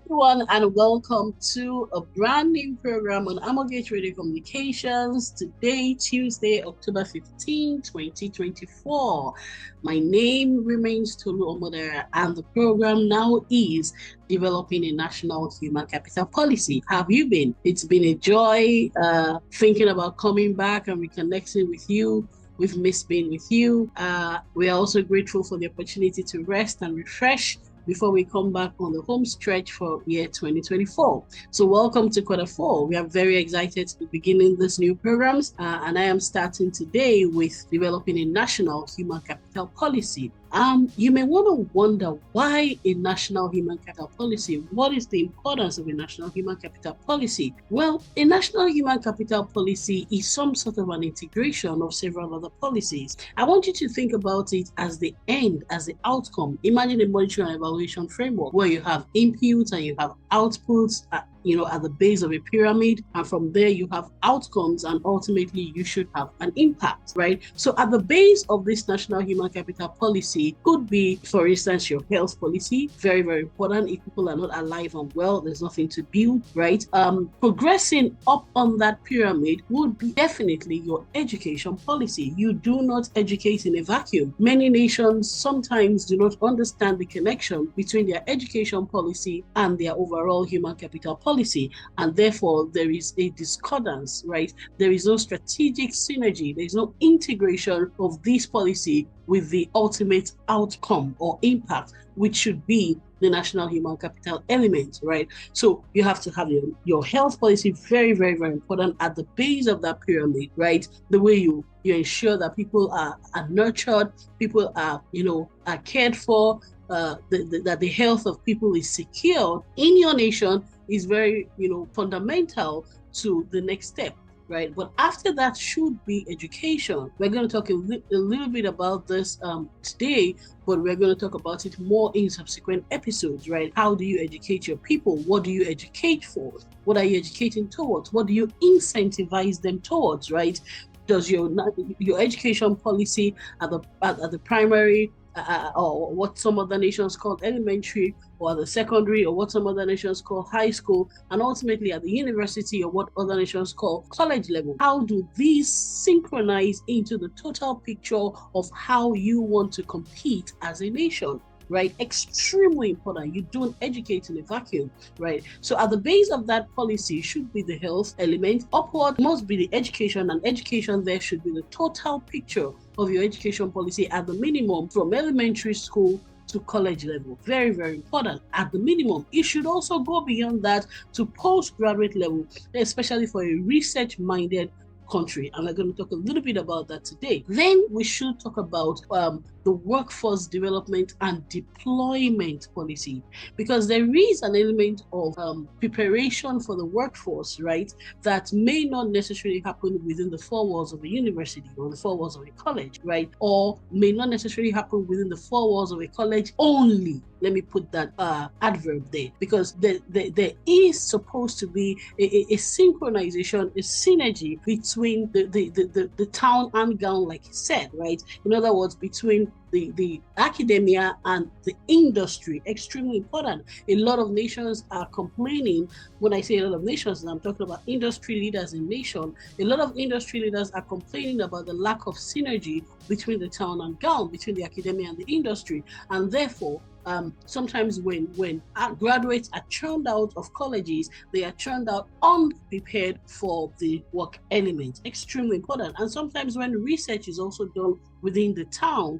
everyone, and welcome to a brand new program on Amogate Radio Communications. Today, Tuesday, October 15, 2024. My name remains Tolu Omodera, and the program now is Developing a National Human Capital Policy. How have you been? It's been a joy thinking about coming back and reconnecting with you. We've missed being with you. We are also grateful for the opportunity to rest and refresh before we come back on the home stretch for year 2024. So welcome to quarter four. We are very excited to be beginning this new programs, and I am starting today with developing a national human capital policy. You may want to wonder why a national human capital policy. What is the importance of a national human capital policy? Well, a national human capital policy is some sort of an integration of several other policies. I want you to think about it as the end, as the outcome. Imagine a monitoring and evaluation framework where you have inputs and you have outputs at the base of a pyramid, and from there you have outcomes, and ultimately you should have an impact, right? So at the base of this national human capital policy could be, for instance, your health policy. Very, very important. If people are not alive and well, there's nothing to build, right? Progressing up on that pyramid would be definitely your education policy. You do not educate in a vacuum. Many nations sometimes do not understand the connection between their education policy and their overall human capital policy, and therefore there is a discordance, right? There is no strategic synergy, there is no integration of this policy with the ultimate outcome or impact, which should be the national human capital element, right? So you have to have your health policy, very, very, very important at the base of that pyramid, right? The way you ensure that people are nurtured, people are cared for, that the health of people is secured in your nation is very, fundamental to the next step, right? But after that should be education. We're going to talk a little bit about this today, but we're going to talk about it more in subsequent episodes, right? How do you educate your people? What do you educate for? What are you educating towards? What do you incentivize them towards, right? Does your education policy at the primary or what some other nations call elementary, or the secondary, or what some other nations call high school, and ultimately at the university, or what other nations call college level? How do these synchronize into the total picture of how you want to compete as a nation? Right? Extremely important. You don't educate in a vacuum, right? So at the base of that policy should be the health element. Upward must be the education, and education there should be the total picture of your education policy at the minimum from elementary school to college level. Very, very important at the minimum. It should also go beyond that to postgraduate level, especially for a research-minded country, and we're going to talk a little bit about that today. Then we should talk about the workforce development and deployment policy, because there is an element of preparation for the workforce, right, that may not necessarily happen within the four walls of a university or the four walls of a college, right, or may not necessarily happen within the four walls of a college only. Let me put that adverb there, because there is supposed to be a synchronization, a synergy between the town and gown, like you said, right? In other words, between the academia and the industry. Extremely important. A lot of nations are complaining. When I say a lot of nations, I'm talking about industry leaders in nation. A lot of industry leaders are complaining about the lack of synergy between the town and gown, between the academia and the industry, and therefore sometimes when graduates are churned out of colleges, they are churned out unprepared for the work element. Extremely important. And sometimes when research is also done within the town,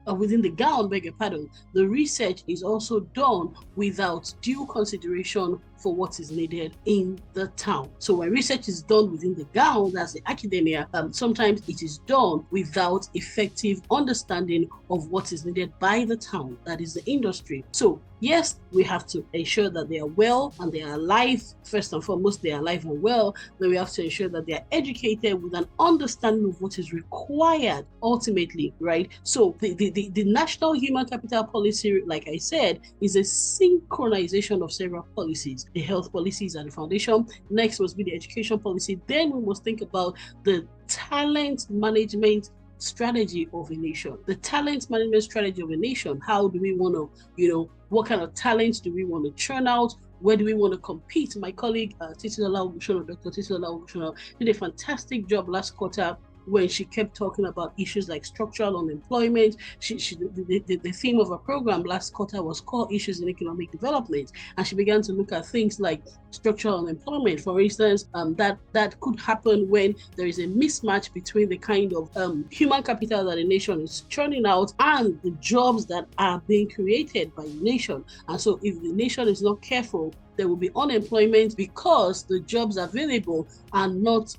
within the gown, beg your pardon, the research is also done without due consideration for what is needed in the town. So when research is done within the gown, that's the academia, sometimes it is done without effective understanding of what is needed by the town, that is the industry. So yes, we have to ensure that they are well and they are alive. First and foremost, they are alive and well. Then we have to ensure that they are educated with an understanding of what is required ultimately, right? So the national human capital policy, like I said, is a synchronization of several policies. The health policies are the foundation. Next must be the education policy. Then we must think about the talent management strategy of a nation, the talent management strategy of a nation. How do we want to, what kind of talent do we want to churn out? Where do we want to compete? My colleague, Dr. Titilola Ogunshono, did a fantastic job last quarter when she kept talking about issues like structural unemployment. The theme of her program last quarter was core issues in economic development, and she began to look at things like structural unemployment. For instance, that could happen when there is a mismatch between the kind of human capital that a nation is churning out and the jobs that are being created by the nation. And so if the nation is not careful, there will be unemployment because the jobs available are not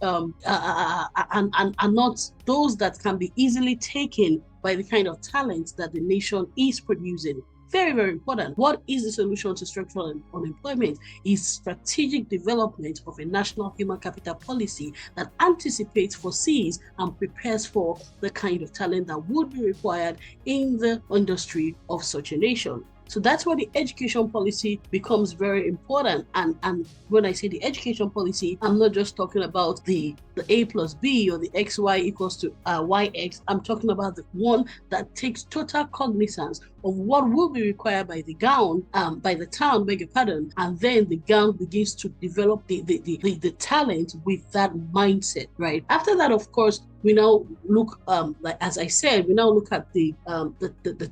not those that can be easily taken by the kind of talent that the nation is producing. Very, very important. What is the solution to structural unemployment? Is strategic development of a national human capital policy that anticipates, foresees, and prepares for the kind of talent that would be required in the industry of such a nation. So that's where the education policy becomes very important. And when I say the education policy, I'm not just talking about the A plus B or the XY equals to YX. I'm talking about the one that takes total cognizance of what will be required by the town, beg your pardon, and then the gown begins to develop the talent with that mindset, right? After that, of course, we now look, like as I said, we now look at the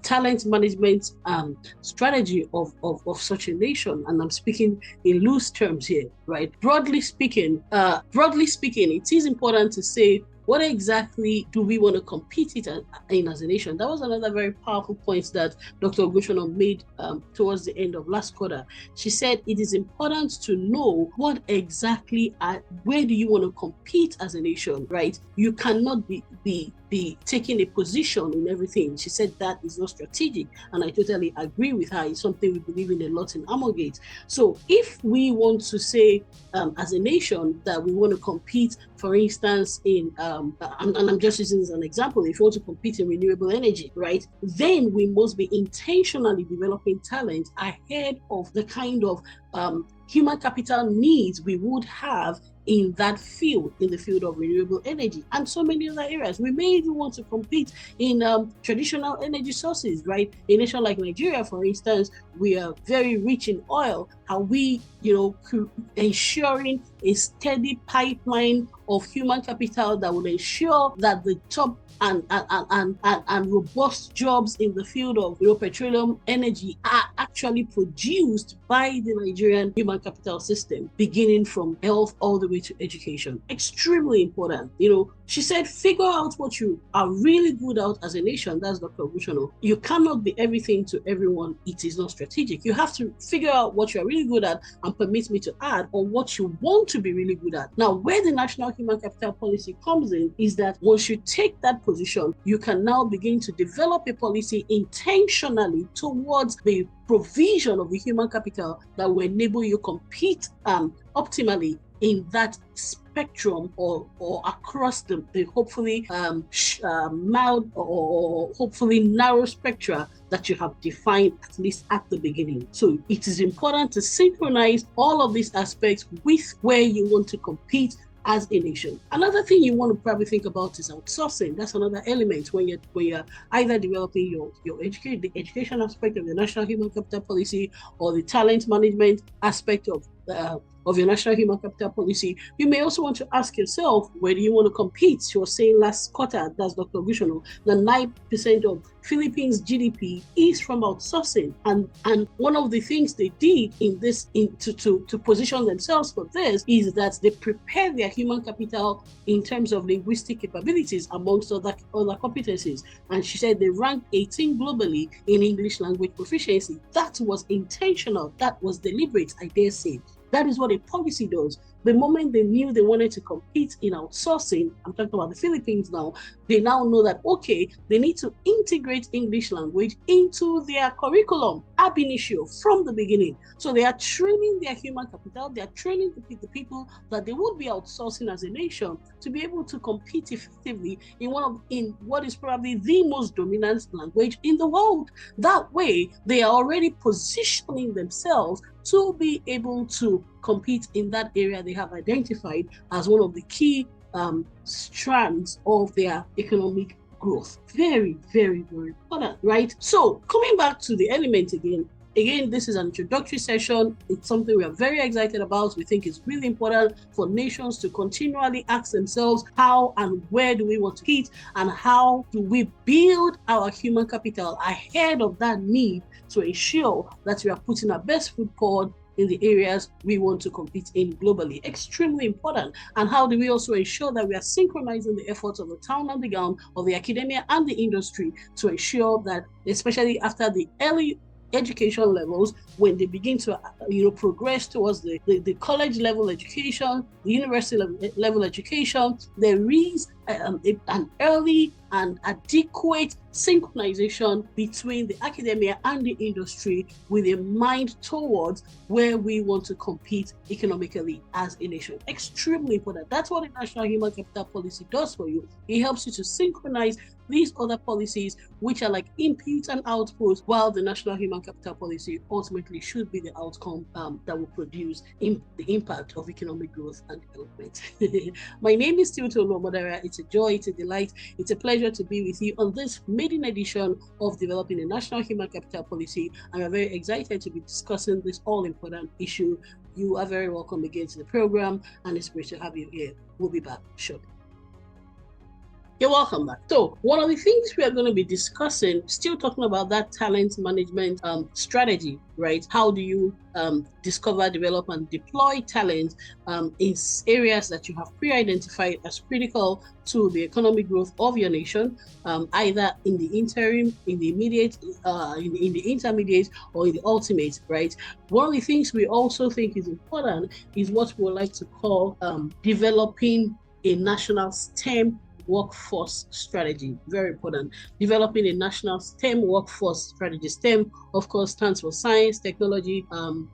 talent management strategy of such a nation, and I'm speaking in loose terms here, right? Broadly speaking, it is important to say, what exactly do we want to compete in as a nation? That was another very powerful point that Dr. Ogunshono made towards the end of last quarter. She said it is important to know what exactly, where do you want to compete as a nation, right? You cannot be taking a position in everything. She said that is not strategic, and I totally agree with her. It's something we believe in a lot in Amogate. So if we want to say as a nation that we want to compete, for instance, in and I'm just using this as an example, if you want to compete in renewable energy, right, then we must be intentionally developing talent ahead of the kind of human capital needs we would have in that field, in the field of renewable energy and so many other areas. We may even want to compete in traditional energy sources, right? A nation like Nigeria, for instance, we are very rich in oil. Are we, ensuring a steady pipeline of human capital that will ensure that the top and robust jobs in the field of petroleum energy are actually produced by the Nigerian human capital system, beginning from health all the way to education? Extremely important. She said, figure out what you are really good at as a nation. That's Dr. Ogunshono. You cannot be everything to everyone. It is not strategic. You have to figure out what you are really good at and permit me to add, or what you want to be really good at. Now, where the National Human Capital Policy comes in is that once you take that position, you can now begin to develop a policy intentionally towards the provision of the human capital that will enable you compete optimally in that spectrum or across the hopefully mild or hopefully narrow spectra that you have defined, at least at the beginning. So it is important to synchronize all of these aspects with where you want to compete as a nation. Another thing you want to probably think about is outsourcing. That's another element when you're either developing your education aspect of the National Human Capital Policy or the talent management aspect of your National Human Capital Policy. You may also want to ask yourself, where do you want to compete? She was saying last quarter, that's Dr. Ogunshono, that 9% of Philippines' GDP is from outsourcing. And one of the things they did to position themselves for this is that they prepared their human capital in terms of linguistic capabilities amongst other competencies. And she said they ranked 18 globally in English language proficiency. That was intentional. That was deliberate, I dare say. That is what a policy does. The moment they knew they wanted to compete in outsourcing, I'm talking about the Philippines now, they now know that, okay, they need to integrate English language into their curriculum ab initio from the beginning. So they are training their human capital, they are training the people that they would be outsourcing as a nation to be able to compete effectively in what is probably the most dominant language in the world. That way, they are already positioning themselves to be able to compete in that area they have identified as one of the key strands of their economic growth. Very, very, very important, right? So coming back to the element again, this is an introductory session. It's something we are very excited about. We think it's really important for nations to continually ask themselves how and where do we want to hit, and how do we build our human capital ahead of that need to ensure that we are putting our best foot forward in the areas we want to compete in globally. Extremely important. And how do we also ensure that we are synchronizing the efforts of the town and the ground, of the academia and the industry, to ensure that, especially after the early education levels, when they begin to progress towards the college level education, the university level education, there is an early and adequate synchronization between the academia and the industry, with a mind towards where we want to compete economically as a nation. Extremely important. That's what the National Human Capital Policy does for you. It helps you to synchronize these other policies, which are like input and output, while the National Human Capital Policy ultimately should be the outcome that will produce the impact of economic growth and development. My name is Teuto Modera. It's a joy, it's a delight, it's a pleasure to be with you on this maiden edition of Developing a National Human Capital Policy. And we're very excited to be discussing this all-important issue. You are very welcome again to the program, and it's great to have you here. We'll be back shortly. You're welcome back. So one of the things we are going to be discussing, still talking about that talent management strategy, right? How do you discover, develop, and deploy talent in areas that you have pre-identified as critical to the economic growth of your nation, either in the interim, in the immediate, in the intermediate, or in the ultimate, right? One of the things we also think is important is what we would like to call developing a national STEM workforce strategy. Very important. Developing a national STEM workforce strategy. STEM, of course, stands for science, technology,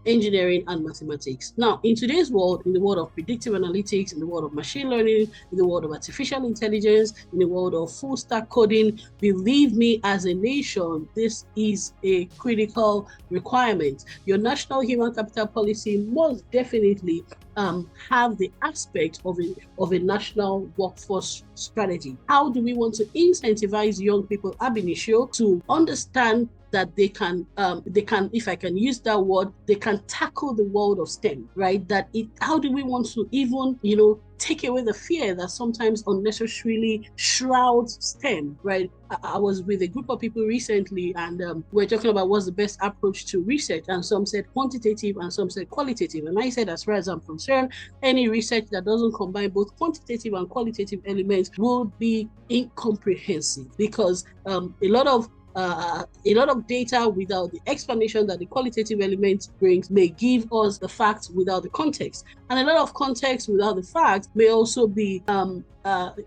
engineering, and mathematics. Now, in today's world, in the world of predictive analytics, in the world of machine learning, in the world of artificial intelligence, in the world of full stack coding, believe me, as a nation, this is a critical requirement. Your national human capital policy must definitely have the aspect of a national workforce strategy. How do we want to incentivize young people ab initio to understand that they can, if I can use that word, they can tackle the world of STEM, right? How do we want to even, take away the fear that sometimes unnecessarily shrouds STEM, right? I was with a group of people recently, and we're talking about what's the best approach to research, and some said quantitative and some said qualitative. And I said, as far as I'm concerned, any research that doesn't combine both quantitative and qualitative elements will be incomprehensive, because a lot of data without the explanation that the qualitative element brings may give us the facts without the context, and a lot of context without the facts may also be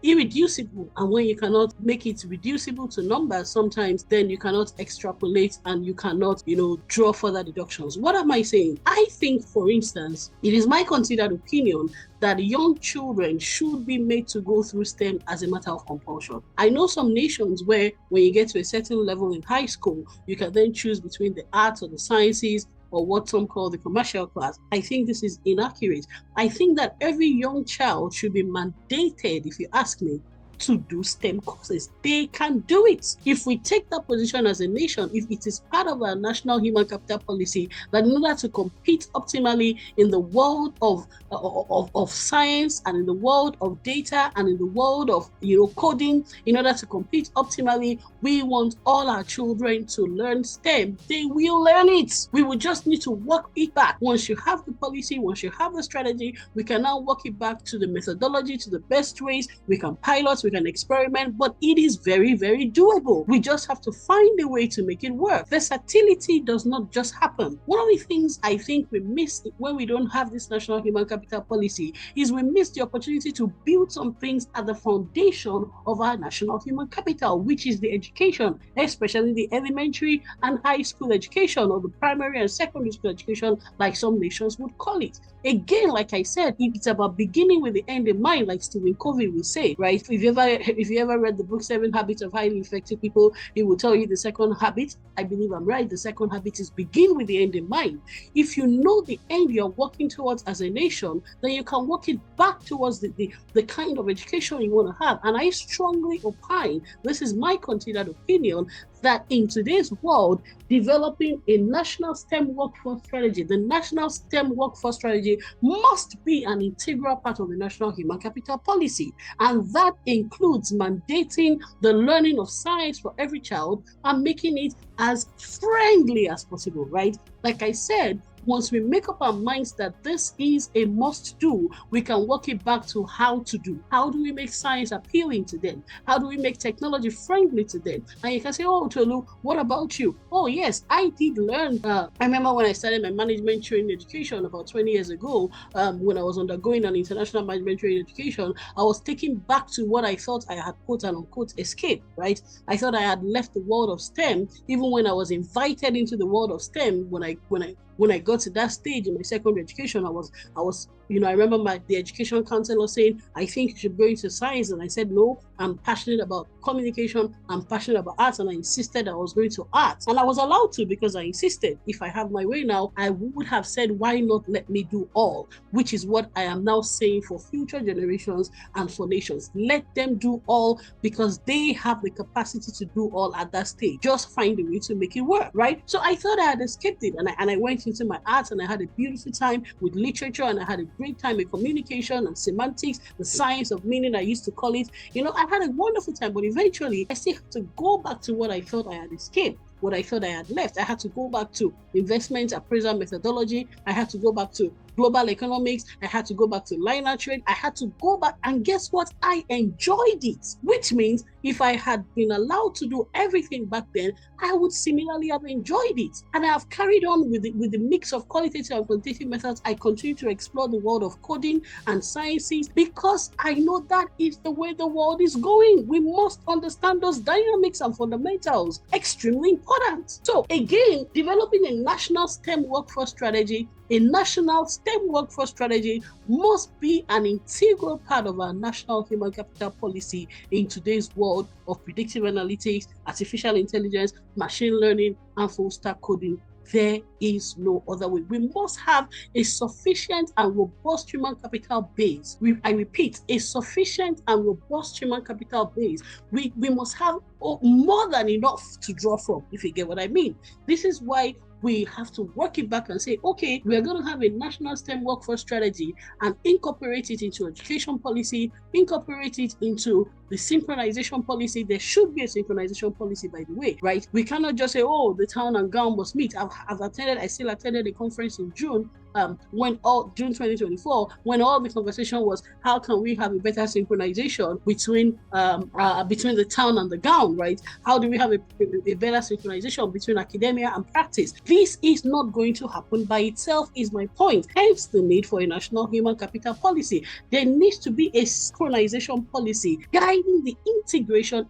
irreducible. And when you cannot make it reducible to numbers, sometimes then you cannot extrapolate and you cannot, draw further deductions. What am I saying? I think, for instance, it is my considered opinion that young children should be made to go through STEM as a matter of compulsion. I know some nations where when you get to a certain level in high school, you can then choose between the arts or the sciences, or what some call the commercial class. I think this is inaccurate. I think that every young child should be mandated, if you ask me, to do STEM courses. They can do it. If we take that position as a nation, if it is part of our national human capital policy, that in order to compete optimally in the world of science, and in the world of data, and in the world of coding, in order to compete optimally, we want all our children to learn STEM. They will learn it. We will just need to work it back. Once you have the policy, once you have the strategy, we can now work it back to the methodology, to the best ways. We can pilot, we can experiment, but it is very, very doable. We just have to find a way to make it work. Versatility does not just happen. One of the things I think we miss when we don't have this national human capital policy is we miss the opportunity to build some things at the foundation of our national human capital, which is the education, especially the elementary and high school education, or the primary and secondary school education, like some nations would call it. again, like I said, it's about beginning with the end in mind, like Stephen Covey will say, right? If you ever read the book 7 Habits of Highly Effective People, it will tell you the second habit. I believe I'm right. The second habit is begin with the end in mind. If you know the end you're working towards as a nation, then you can work it back towards the kind of education you want to have. And I strongly opine, this is my considered opinion, that in today's world, developing a national STEM workforce strategy, the national STEM workforce strategy must be an integral part of the national human capital policy. And that includes mandating the learning of science for every child and making it as friendly as possible, right? Like I said, once we make up our minds that this is a must do, we can work it back to how to do. How do we make science appealing to them? How do we make technology friendly to them? And you can say, oh, Tolu, what about you? Oh, yes, I did learn. I remember when I started my management training education about 20 years ago, when I was undergoing an international management training education, I was taken back to what I thought I had quote and unquote escaped, right? I thought I had left the world of STEM, even when I was invited into the world of STEM. When I got to that stage in my secondary education, I was, I remember the education counselor saying, I think you should go into science. And I said, no, I'm passionate about communication. I'm passionate about arts. And I insisted I was going to arts. And I was allowed to because I insisted. If I have my way now, I would have said, why not let me do all? Which is what I am now saying for future generations and for nations. Let them do all because they have the capacity to do all at that stage. Just find a way to make it work, right? So I thought I had escaped it. And I went into my arts and I had a beautiful time with literature and I had a great time in communication and semantics, the science of meaning I used to call it. I had a wonderful time, but eventually I still had to go back to what I thought I had escaped, what I thought I had left. I had to go back to investment appraisal methodology. I had to go back to global economics. I had to go back to liner trade. I had to go back, and guess what? I enjoyed it, which means if I had been allowed to do everything back then, I would similarly have enjoyed it. And I have carried on with the mix of qualitative and quantitative methods. I continue to explore the world of coding and sciences because I know that is the way the world is going. We must understand those dynamics and fundamentals. Extremely important. So again, developing a national STEM workforce strategy, a national STEM workforce strategy must be an integral part of our national human capital policy in today's world of predictive analytics, artificial intelligence, machine learning, and full stack coding. There is no other way. We must have a sufficient and robust human capital base. I repeat, a sufficient and robust human capital base. We must have more than enough to draw from, if you get what I mean. This is why we have to work it back and say, okay, we are going to have a national STEM workforce strategy and incorporate it into education policy, incorporate it into the synchronization policy. There should be a synchronization policy, by the way, right? We cannot just say, oh, the town and gown must meet. I still attended a conference in June, June 2024, when all the conversation was, how can we have a better synchronization between the town and the gown, right? How do we have a better synchronization between academia and practice? This is not going to happen by itself, is my point. Hence the need for a national human capital policy. There needs to be a synchronization policy guiding the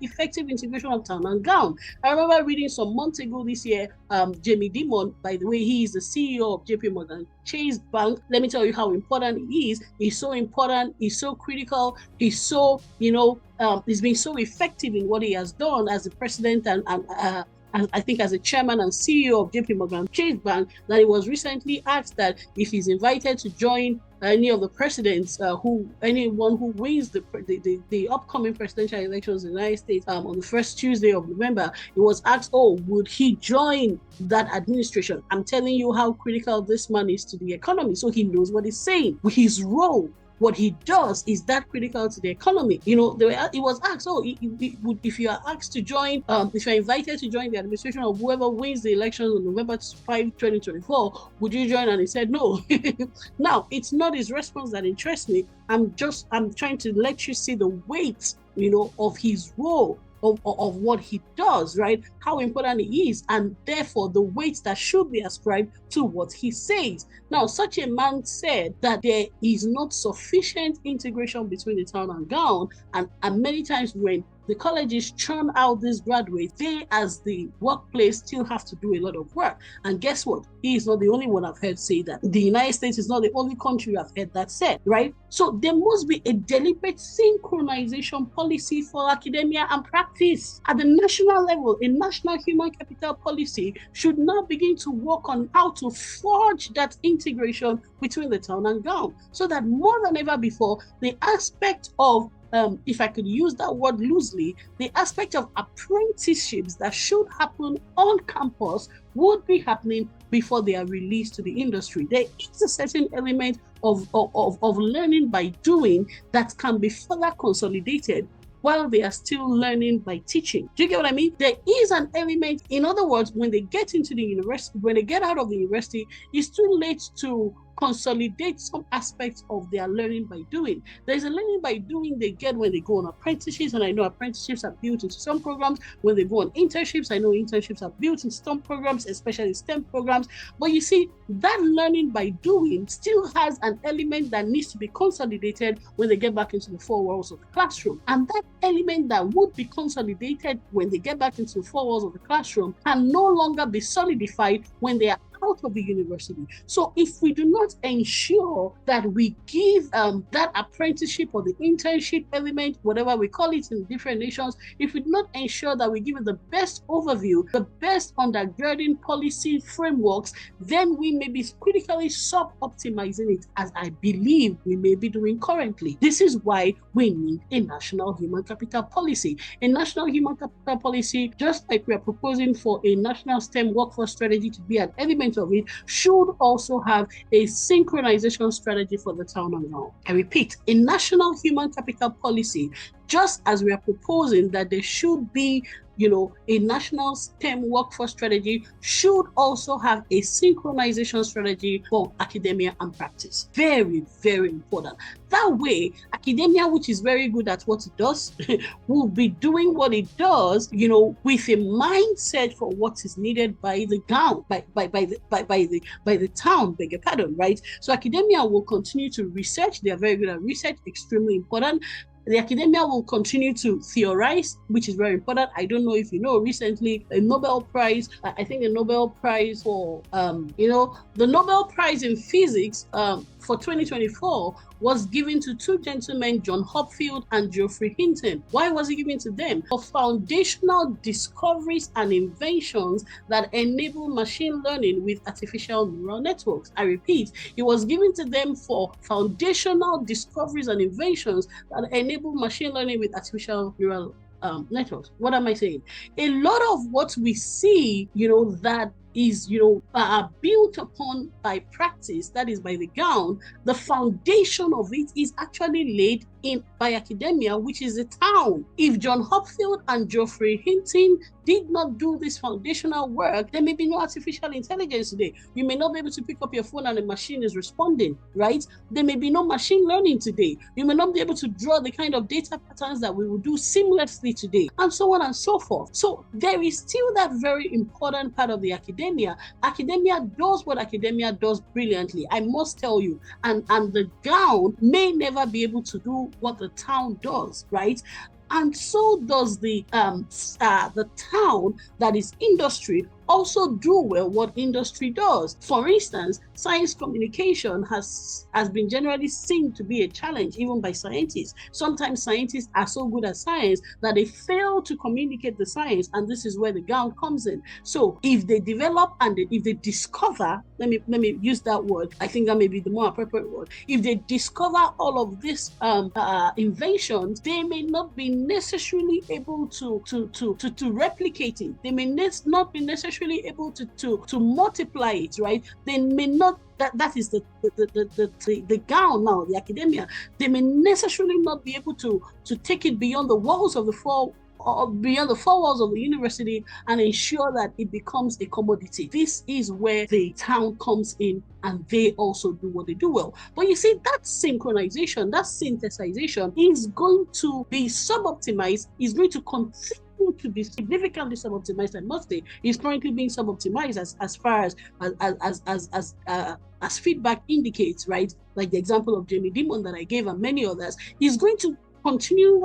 effective integration of town and gown. I remember reading some months ago this year, Jamie Dimon, by the way, he is the CEO of JP Chase Bank. Let me tell you how important he is. He's so important. He's so critical. He's so, he's been so effective in what he has done as the president and I think as a chairman and CEO of JP Chase Bank, that he was recently asked that if he's invited to join any of the presidents, anyone who wins the upcoming presidential elections in the United States on the first Tuesday of November, he was asked, would he join that administration? I'm telling you how critical this man is to the economy. So he knows what he's saying. His role, what he does, is that critical to the economy. He was asked, if you are asked to join, if you're invited to join the administration of whoever wins the elections on November 5, 2024, would you join? And he said no. Now, it's not his response that interests me. I'm trying to let you see the weight, of his role, of what he does, right? How important he is, and therefore the weight that should be ascribed to what he says. Now, such a man said that there is not sufficient integration between the town and gown, and many times when the colleges churn out these graduates, they as the workplace still have to do a lot of work. And guess what? He is not the only one I've heard say that. The United States is not the only country I've heard that said, right? So there must be a deliberate synchronization policy for academia and practice. At the national level, a national human capital policy should now begin to work on how to forge that integration between the town and gown, so that more than ever before, the aspect of if I could use that word loosely, the aspect of apprenticeships that should happen on campus would be happening before they are released to the industry. There is a certain element of learning by doing that can be further consolidated while they are still learning by teaching. Do you get what I mean? There is an element, in other words, when they get into the university, when they get out of the university, it's too late to consolidate some aspects of their learning by doing. There's a learning by doing they get when they go on apprenticeships, and I know apprenticeships are built into some programs. When they go on internships, I know internships are built into some programs, especially STEM programs. But you see, that learning by doing still has an element that needs to be consolidated when they get back into the four walls of the classroom. And that element that would be consolidated when they get back into the four walls of the classroom can no longer be solidified when they are out of the university. So if we do not ensure that we give that apprenticeship or the internship element, whatever we call it in different nations, if we do not ensure that we give it the best overview, the best undergirding policy frameworks, then we may be critically sub-optimizing it, as I believe we may be doing currently. This is why we need a national human capital policy. A national human capital policy, just like we are proposing for a national STEM workforce strategy to be an element of it, should also have a synchronization strategy for the town and gown. I repeat, a national human capital policy, just as we are proposing that there should be a national STEM workforce strategy, should also have a synchronization strategy for academia and practice. Very, very important. That way, academia, which is very good at what it does, will be doing what it does, with a mindset for what is needed by the gown, by the town, beg your pardon, right? So academia will continue to research. They are very good at research, extremely important. The academia will continue to theorize, which is very important. I don't know if you know, recently a Nobel Prize, I think the Nobel Prize for, the Nobel Prize in Physics for 2024 was given to two gentlemen, John Hopfield and Geoffrey Hinton. Why was it given to them? For foundational discoveries and inventions that enable machine learning with artificial neural networks. I repeat, it was given to them for foundational discoveries and inventions that enable machine learning with artificial neural networks. What am I saying? A lot of what we see, that is, built upon by practice, that is by the gown, the foundation of it is actually laid by academia, which is the town. If John Hopfield and Geoffrey Hinton did not do this foundational work, there may be no artificial intelligence today. You may not be able to pick up your phone and the machine is responding, right? There may be no machine learning today. You may not be able to draw the kind of data patterns that we will do seamlessly today, and so on and so forth. So there is still that very important part of the academia. Academia does what academia does brilliantly, I must tell you, and the gown may never be able to do what the town does, right? And so does the town that is industry also do well what industry does. For instance, science communication has been generally seen to be a challenge even by scientists. Sometimes scientists are so good at science that they fail to communicate the science, and this is where the gown comes in. So if they develop and if they discover, let me use that word, I think that may be the more appropriate word. If they discover all of these inventions, they may not be necessarily able to replicate it. They may not be necessarily able to multiply it, right? They may not. That is the gown now, the academia. They may necessarily not be able to take it beyond the walls of the four walls of the university and ensure that it becomes a commodity. This is where the town comes in, and they also do what they do well. But you see, that synchronization, that synthesization is going to be sub-optimized, is going to continue to be significantly sub-optimized. I must say, is currently being sub-optimized as far as feedback indicates, right? Like the example of Jamie Dimon that I gave and many others, is going to continue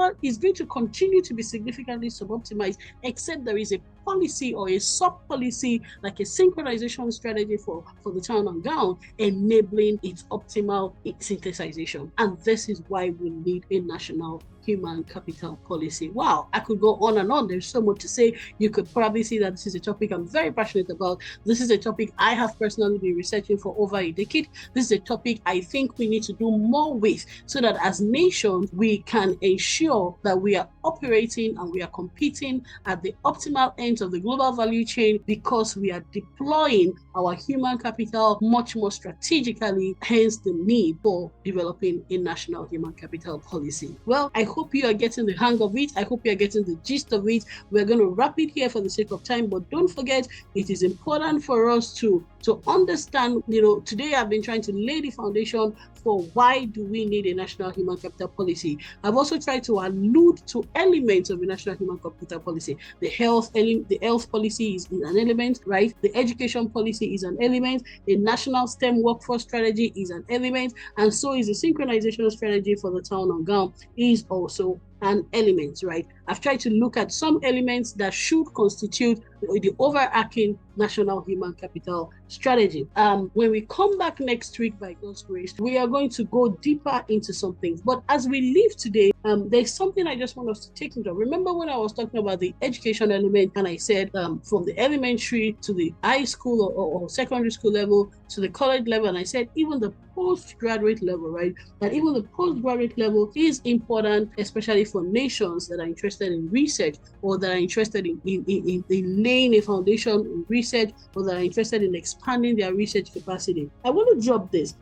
to be significantly suboptimized, except there is a policy or a sub-policy, like a synchronization strategy for the town and gown, enabling its optimal synthesization. And this is why we need a national human capital policy. Wow, I could go on and on. There's so much to say. You could probably see that this is a topic I'm very passionate about. This is a topic I have personally been researching for over a decade. This is a topic I think we need to do more with, so that as nations, we can ensure that we are operating and we are competing at the optimal ends of the global value chain, because we are deploying our human capital much more strategically, hence the need for developing a national human capital policy. Well, I hope you are getting the hang of it. I hope you are getting the gist of it. We're going to wrap it here for the sake of time, but don't forget, it is important for us to understand, today I've been trying to lay the foundation for why do we need a national human capital policy. I've also tried to allude to elements of a national human capital policy. The health policy is an element, right? The education policy is an element. A national STEM workforce strategy is an element, and so is the synchronization strategy for the town and gown is also an element, right? I've tried to look at some elements that should constitute the overarching national human capital strategy. When we come back next week, by God's grace, we are going to go deeper into some things. But as we leave today, there's something I just want us to take into. Remember when I was talking about the education element, and I said from the elementary to the high school or secondary school level to the college level, and I said even the postgraduate level, right? That even the postgraduate level is important, especially for nations that are interested in research, or that are interested in laying a foundation in research, or that are interested in expanding their research capacity. I want to drop this.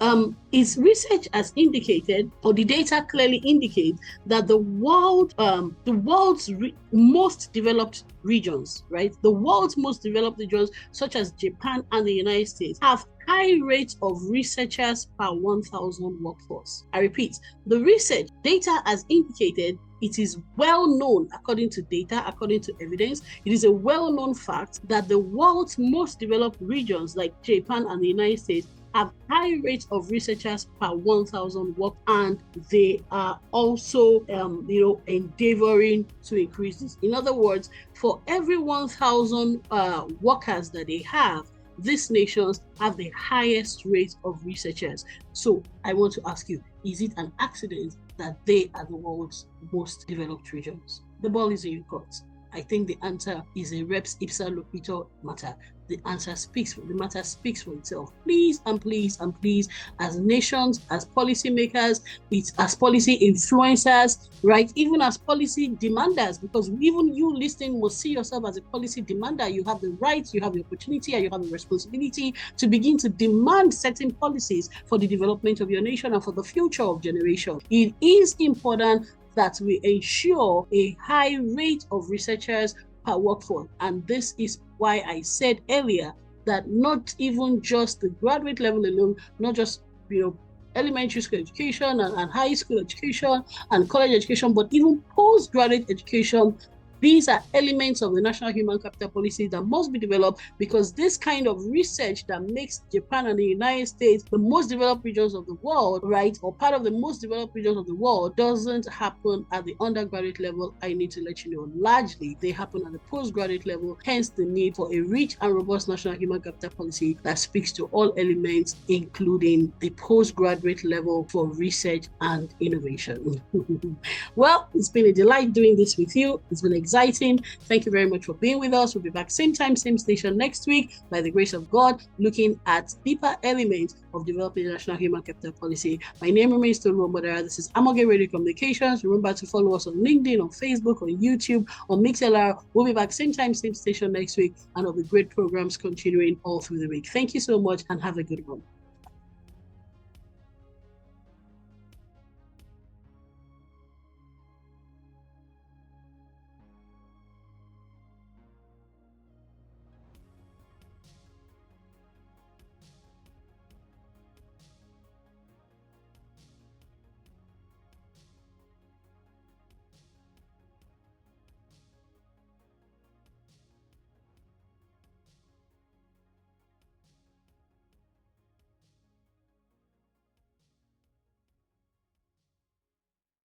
Is research as indicated, or the data clearly indicate that the world's most developed regions, right? The world's most developed regions, such as Japan and the United States, have high rates of researchers per 1,000 workforce. I repeat, the research data as indicated, it is well known, according to data, according to evidence, it is a well-known fact that the world's most developed regions like Japan and the United States have high rates of researchers per 1,000 work, and they are also endeavoring to increase this. In other words, for every 1,000 workers that they have, these nations have the highest rate of researchers. So I want to ask you, is it an accident that they are the world's most developed regions? The ball is in your court. I think the answer is a reps ipsa loquitur matter. The matter speaks for itself. Please and please and please, as nations, as policymakers, as policy influencers, right? Even as policy demanders, because even you listening will see yourself as a policy demander. You have the right, you have the opportunity, and you have the responsibility to begin to demand certain policies for the development of your nation and for the future of generation. It is important that we ensure a high rate of researchers per workforce. And this is why I said earlier that not even just the graduate level alone, not just elementary school education and high school education and college education, but even postgraduate education, these are elements of the national human capital policy that must be developed, because this kind of research that makes Japan and the United States the most developed regions of the world, right, or part of the most developed regions of the world, doesn't happen at the undergraduate level. I need to let you know, largely they happen at the postgraduate level, hence the need for a rich and robust national human capital policy that speaks to all elements, including the postgraduate level for research and innovation. Well, it's been a delight doing this with you. It's been exciting. Thank you very much for being with us. We'll be back same time, same station next week, by the grace of God, looking at deeper elements of developing the national human capital policy. My name remains Tolu Mbodara. This is Amoge Radio Communications. Remember to follow us on LinkedIn, on Facebook, on YouTube, on MixLR. We'll be back same time, same station next week, and there'll be great programs continuing all through the week. Thank you so much and have a good one.